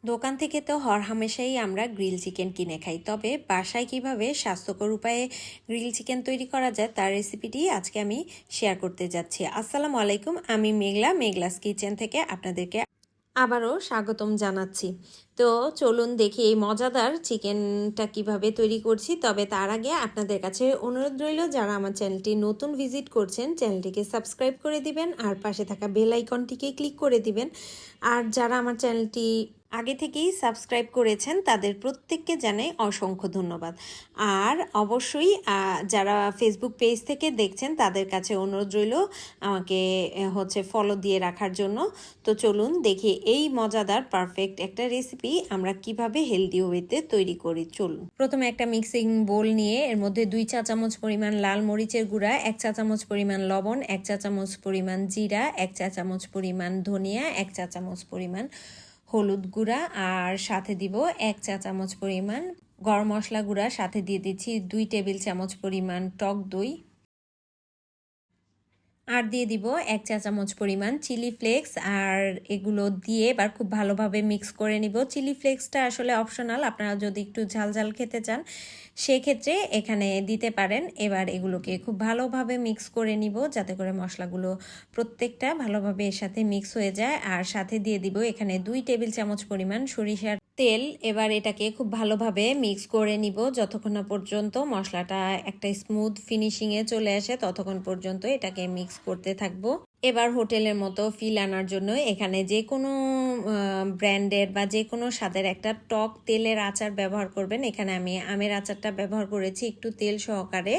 দোকান থেকে তো হরহামেশাই আমরা গ্রিল চিকেন কিনে খাই, তবে বাসায় কিভাবে স্বাস্থ্যকর উপায়ে গ্রিল চিকেন তৈরি করা যায় তার রেসিপিটি আজকে আমি শেয়ার করতে যাচ্ছি। আসসালামু আলাইকুম, আমি মেঘলাস কিচেন থেকে আপনাদেরকে আবারও স্বাগতম জানাচ্ছি। তো চলুন দেখি এই মজাদার চিকেনটা কিভাবে তৈরি করছি। তবে তার আগে আপনাদের কাছে অনুরোধ রইল, যারা আমার চ্যানেলটি নতুন ভিজিট করছেন চ্যানেলটিকে সাবস্ক্রাইব করে দিবেন আর পাশে থাকা বেল আইকনটিকে ক্লিক করে দিবেন। আর যারা আমার চ্যানেলটি আগে থেকেই সাবস্ক্রাইব করেছেন তাদের প্রত্যেককে জানাই অসংখ্য ধন্যবাদ। আর অবশ্যই যারা ফেসবুক পেজ থেকে দেখছেন তাদের কাছে অনুরোধ রইল আমাকে ফলো দিয়ে রাখার জন্য। তো চলুন দেখি এই মজাদার পারফেক্ট একটা রেসিপি আমরা কিভাবে হেলদি ওয়েতে তৈরি করি। চলুন প্রথমে একটা মিক্সিং বোল নিয়ে এর মধ্যে 2 চা চামচ পরিমাণ লাল মরিচের গুঁড়া, 1 চা চামচ পরিমাণ লবণ, 1 চা চামচ পরিমাণ জিরা, 1 চা চামচ পরিমাণ ধনিয়া, 1 চা চামচ পরিমাণ হলুদ গুঁড়া, আর সাথে দিব 1 চা চামচ পরিমাণ গরম মশলা গুঁড়া, সাথে দিয়ে দিচ্ছি 2 টেবিল চামচ পরিমাণ টক দই, আর দিয়ে দিব 1 চা চামচ পরিমাণ চিলি ফ্লেক্স। আর এগুলো দিয়ে এবার খুব ভালোভাবে মিক্স করে নিব। চিলি ফ্লেক্সটা আসলে অপশনাল, আপনারা যদি একটু ঝাল ঝাল খেতে চান সেক্ষেত্রে এখানে দিতে পারেন। এবার এগুলোকে খুব ভালোভাবে মিক্স করে নিব যাতে করে মশলাগুলো প্রত্যেকটা ভালোভাবে এর সাথে মিক্স হয়ে যায়। আর সাথে দিয়ে দিব এখানে 2 টেবিল চামচ পরিমাণ সরিষার তেল। এবার এটাকে খুব ভালোভাবে মিক্স করে নিব যতক্ষণ না পর্যন্ত মশলাটা একটা স্মুথ ফিনিশিংয়ে চলে আসে, ততক্ষণ পর্যন্ত এটাকে মিক্স করতে থাকবো। এবার হোটেলের মতো ফিল আনার জন্য এখানে যে কোনো ব্র্যান্ডের বা যে কোনো স্বাদের একটা টক তেলের আচার ব্যবহার করবেন। এখানে আমি আমের আচারটা ব্যবহার করেছি একটু তেল সহকারে।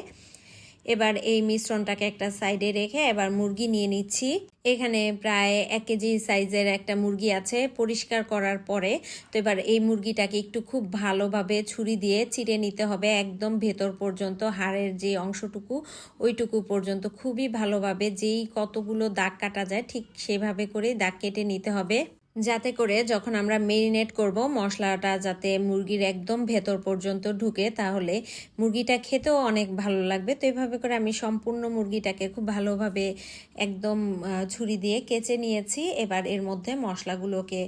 এবার এই মিশ্রণটাকে একটা সাইডে রেখে এবার মুরগি নিয়ে নিচ্ছি। এখানে প্রায় 1 কেজি সাইজের একটা মুরগি আছে পরিষ্কার করার পরে। তো এবার এই মুরগিটাকে একটু খুব ভালোভাবে ছুরি দিয়ে চিড়ে নিতে হবে একদম ভেতর পর্যন্ত, হাড়ের যে অংশটুকু ওইটুকু পর্যন্ত খুবই ভালোভাবে, যেই কতগুলো দাগ কাটা যায় ঠিক সেভাবে করে দাগ কেটে নিতে হবে, যাতে করে যখন আমরা মেরিনেট করব মশলাটা যাতে মুরগির একদম ভেতর পর্যন্ত ঢুকে, তাহলে মুরগিটা খেতেও অনেক ভালো লাগবে। তো এইভাবে করে আমি সম্পূর্ণ মুরগিটাকে খুব ভালোভাবে একদম ছুরি দিয়ে কেচে নিয়েছি। এবার এর মধ্যে মশলাগুলোকে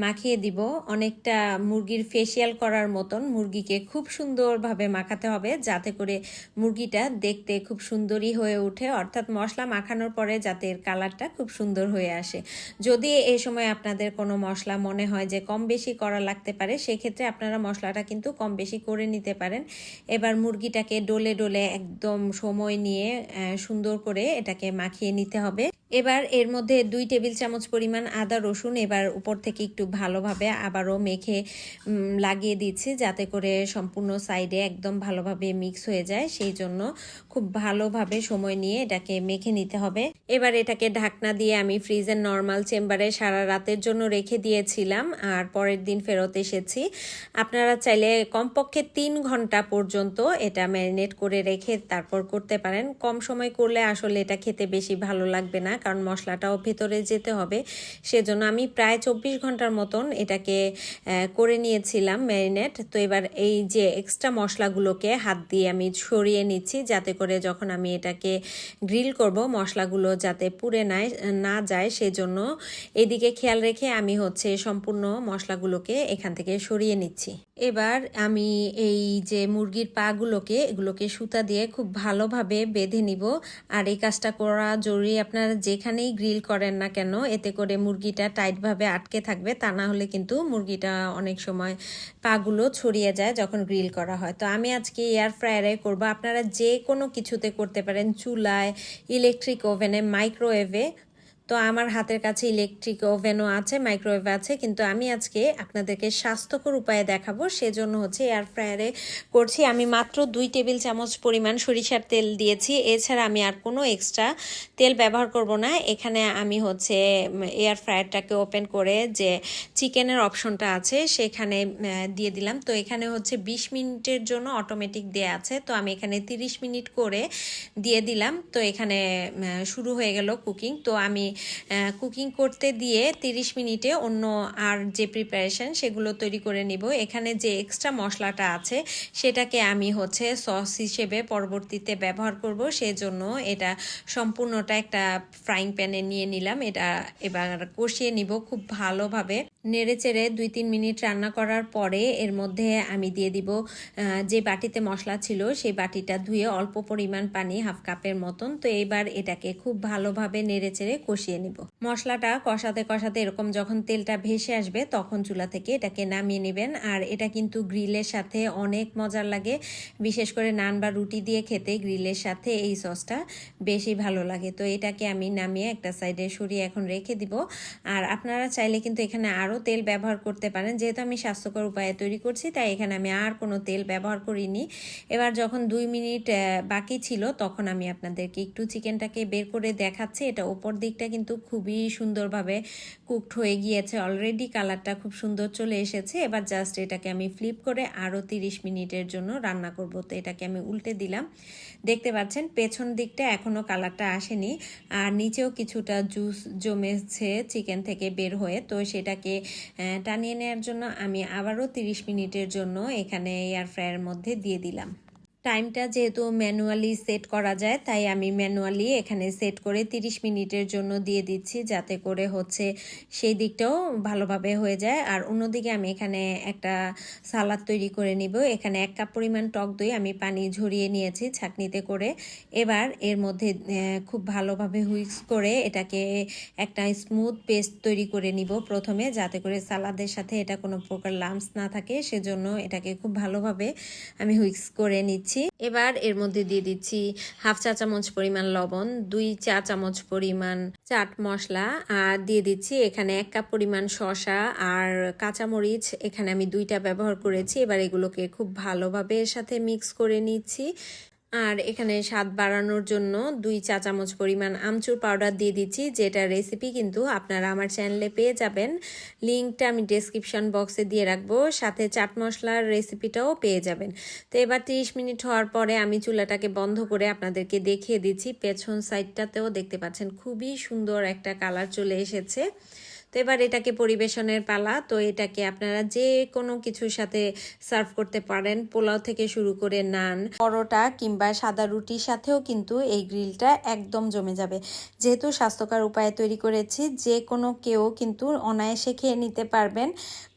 মাখিয়ে দিব অনেকটা মুরগির ফেসিয়াল করার মতন। মুরগিকে খুব সুন্দরভাবে মাখাতে হবে যাতে করে মুরগিটা দেখতে খুব সুন্দরই হয়ে ওঠে, অর্থাৎ মশলা মাখানোর পরে যাতে এর কালারটা খুব সুন্দর হয়ে আসে। যদি এই সময় আপনাদের কোনো মশলা মনে হয় যে কম বেশি করা লাগতে পারে, সেক্ষেত্রে আপনারা মশলাটা কিন্তু কম বেশি করে নিতে পারেন। এবার মুরগিটাকে ডলে ডলে একদম সময় নিয়ে সুন্দর করে এটাকে মাখিয়ে নিতে হবে। এবার এর মধ্যে 2 টেবিল চামচ পরিমাণ আদা রসুন এবার উপর থেকে একটু ভালোভাবে আবারও মেখে লাগিয়ে দিচ্ছি যাতে করে সম্পূর্ণ সাইডে একদম ভালোভাবে মিক্স হয়ে যায়, সেই জন্য খুব ভালোভাবে সময় নিয়ে এটাকে মেখে নিতে হবে। এবার এটাকে ঢাকনা দিয়ে আমি ফ্রিজের নর্মাল চেম্বারে সারা রাতের জন্য রেখে দিয়েছিলাম আর পরের দিন ফেরত এসেছি। আপনারা চাইলে কমপক্ষে 3 ঘন্টা পর্যন্ত এটা ম্যারিনেট করে রেখে তারপর করতে পারেন। কম সময় করলে আসলে এটা খেতে বেশি ভালো লাগবে না, কারণ মশলাটাও ভেতরে যেতে হবে। সেজন্য আমি প্রায় 24 ঘন্টার মতন এটাকে করে নিয়েছিলাম ম্যারিনেট। তো এবার এই যে এক্সট্রা মশলাগুলোকে হাত দিয়ে আমি সরিয়ে নিচ্ছি যাতে করে যখন আমি এটাকে গ্রিল করব মশলাগুলো যাতে পুড়ে না যায়, সেজন্য এদিকে খেয়াল রেখে আমি সম্পূর্ণ মশলাগুলোকে এখান থেকে সরিয়ে নিচ্ছি। এবার আমি এই যে মুরগির পাগুলোকে এগুলোকে সুতা দিয়ে খুব ভালোভাবে বেঁধে নিব। আর এই কাজটা করা জরুরি, আপনারা যেখানেই গ্রিল করেন না কেন এতে করে মুরগিটা টাইটভাবে আটকে থাকবে, তা না হলে কিন্তু মুরগিটা অনেক সময় পাগুলো ছড়িয়ে যায় যখন গ্রিল করা হয়। তো আমি আজকে এয়ার ফ্রায়ারে করব, আপনারা যে কোনো কিছুতে করতে পারেন, চুলায়, ইলেকট্রিক ওভেনে, মাইক্রোওয়েভে। তো আমার হাতের কাছে ইলেকট্রিক ওভেনও আছে, মাইক্রোওয়েভ আছে, কিন্তু আমি আজকে আপনাদেরকে স্বাস্থ্যকর উপায়ে দেখাবো, সেজন্য এয়ার ফ্রায়ারে করছি। আমি মাত্র 2 টেবিল চামচ পরিমাণ সরিষার তেল দিয়েছি, এছাড়া আমি আর কোনো এক্সট্রা তেল ব্যবহার করব না। এখানে আমি এয়ার ফ্রায়ারটাকে ওপেন করে যে চিকেনের অপশনটা আছে সেখানে দিয়ে দিলাম। তো এখানে 20 মিনিটের জন্য অটোমেটিক দেয়া আছে, তো আমি এখানে 30 মিনিট করে দিয়ে দিলাম। তো এখানে শুরু হয়ে গেল কুকিং। তো আমি কুকিং করতে দিয়ে 30 মিনিটে অন্য আর যে প্রিপারেশন সেগুলো তৈরি করে নিব। এখানে যে এক্সট্রা মশলাটা আছে সেটাকে আমি সস হিসেবে পরবর্তীতে ব্যবহার করব, সেজন্য এটা সম্পূর্ণটা একটা ফ্রাইং প্যানে নিয়ে নিলাম। এটা এবার কষিয়ে নিব খুব ভালোভাবে নেড়েচেড়ে 2-3 মিনিট রান্না করার পরে এর মধ্যে আমি দিয়ে দিব যে বাটিতে মশলা ছিল সেই বাটিটা ধুয়ে অল্প পরিমাণ পানি, হাফ কাপের মতন। তো এইবার এটাকে খুব ভালোভাবে নেড়েচেড়ে কষিয়ে নিব। মশলাটা কষাতে কষাতে এরকম যখন তেলটা ভেসে আসবে তখন চুলা থেকে এটাকে নামিয়ে নেবেন। আর এটা কিন্তু গ্রিলের সাথে অনেক মজার লাগে, বিশেষ করে নান বা রুটি দিয়ে খেতে গ্রিলের সাথে এই সসটা বেশি ভালো লাগে। তো এটাকে আমি নামিয়ে একটা সাইডে সরিয়ে এখন রেখে দিব। আর আপনারা চাইলে কিন্তু এখানে আরও তেল ব্যবহার করতে পারেন, যেহেতু আমি স্বাস্থ্যকর উপায়ে তৈরি করছি তাই এখানে আমি আর কোনো তেল ব্যবহার করিনি। এবার যখন 2 মিনিট বাকি ছিল তখন আমি আপনাদেরকে একটু চিকেনটাকে বের করে দেখাচ্ছি। এটা উপর দিকটা কিন্তু খুবই সুন্দরভাবে কুকড হয়ে গিয়েছে, অলরেডি কালারটা খুব সুন্দর চলে এসেছে। এবার জাস্ট এটাকে আমি ফ্লিপ করে আরও 30 মিনিটের জন্য রান্না করব। তো এটাকে আমি উল্টে দিলাম, দেখতে পাচ্ছেন পেছন দিকটা এখনও কালারটা আসেনি আর নিচেও কিছুটা জুস জমেছে চিকেন থেকে বের হয়ে। তো সেটাকে টানিয়ে নেওয়ার জন্য আমি আবারও 30 মিনিটের জন্য এখানে এয়ার ফ্রায়ারের মধ্যে দিয়ে দিলাম। টাইমটা যেহেতু ম্যানুয়ালি সেট করা যায় তাই আমি ম্যানুয়ালি এখানে সেট করে 30 মিনিটের জন্য দিয়ে দিচ্ছি, যাতে করে হচ্ছে সেই দিকটাও ভালোভাবে হয়ে যায়। আর অন্যদিকে আমি এখানে একটা সালাদ তৈরি করে নিব। এখানে 1 কাপ পরিমাণ টক দই আমি পানি ঝরিয়ে নিয়েছি ছাঁকনিতে করে। এবার এর মধ্যে খুব ভালোভাবে হুইস্ক করে এটাকে একটা স্মুথ পেস্ট তৈরি করে নিব প্রথমে, যাতে করে সালাদের সাথে এটা কোনো প্রকার লাম্পস না থাকে, সেজন্য এটাকে খুব ভালোভাবে আমি হুইস্ক করে নিচ্ছি। এবার এর মধ্যে দিয়ে দিচ্ছি হাফ চা চামচ পরিমাণ লবণ, 2 চা চামচ পরিমাণ চাট মশলা, আর দিয়ে দিচ্ছি এখানে 1 কাপ পরিমাণ শসা আর কাঁচামরিচ, এখানে আমি 2টা ব্যবহার করেছি। এবার এগুলোকে খুব ভালোভাবে এর সাথে মিক্স করে নিচ্ছি। আর এখানে স্বাদ বাড়ানোর জন্য 2 চা চামচ পরিমাণ আমচুর পাউডার দিয়ে দিচ্ছি, যেটা রেসিপি কিন্তু আপনারা আমার চ্যানেলে পেয়ে যাবেন, লিঙ্কটা আমি ডেসক্রিপশন বক্সে দিয়ে রাখবো, সাথে চাট মশলার রেসিপিটাও পেয়ে যাবেন। তো এবার 30 মিনিট হওয়ার পরে আমি চুলাটাকে বন্ধ করে আপনাদেরকে দেখিয়ে দিচ্ছি। পেছন সাইডটাতেও দেখতে পাচ্ছেন খুবই সুন্দর একটা কালার চলে এসেছে। তো এবার এটাকে পরিবেশনের পালা। তো এটাকে আপনারা যে কোনো কিছুর সাথে সার্ভ করতে পারেন, পোলাও থেকে শুরু করে নান, পরোটা কিংবা সাদা রুটির সাথেও কিন্তু এই গ্রিলটা একদম জমে যাবে। যেহেতু স্বাস্থ্যকর উপায়ে তৈরি করেছি, যে কোনো কেউ কিন্তু অনায়াসে খেয়ে নিতে পারবেন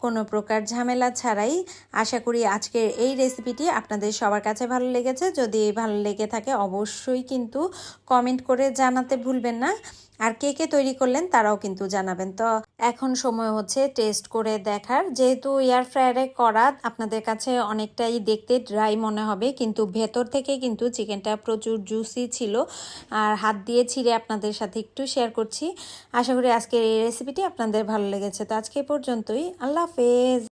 কোনো প্রকার ঝামেলা ছাড়াই। আশা করি আজকের এই রেসিপিটি আপনাদের সবার কাছে ভালো লেগেছে। যদি ভালো লেগে থাকে অবশ্যই কিন্তু কমেন্ট করে জানাতে ভুলবেন না। আর কে কে তৈরি করলেন তারাও কিন্তু জানাবেন। তো এখন সময় হচ্ছে টেস্ট করে দেখার। যেহেতু এয়ার ফ্রায়ারে করা আপনাদের কাছে অনেকটাই দেখতে ড্রাই মনে হবে, কিন্তু ভেতর থেকে কিন্তু চিকেনটা প্রচুর জুসি ছিল। আর হাত দিয়ে ছিঁড়ে আপনাদের সাথে একটু শেয়ার করছি। আশা করি আজকের এই রেসিপিটি আপনাদের ভালো লেগেছে। তো আজকে পর্যন্তই, আল্লাহ হাফেজ।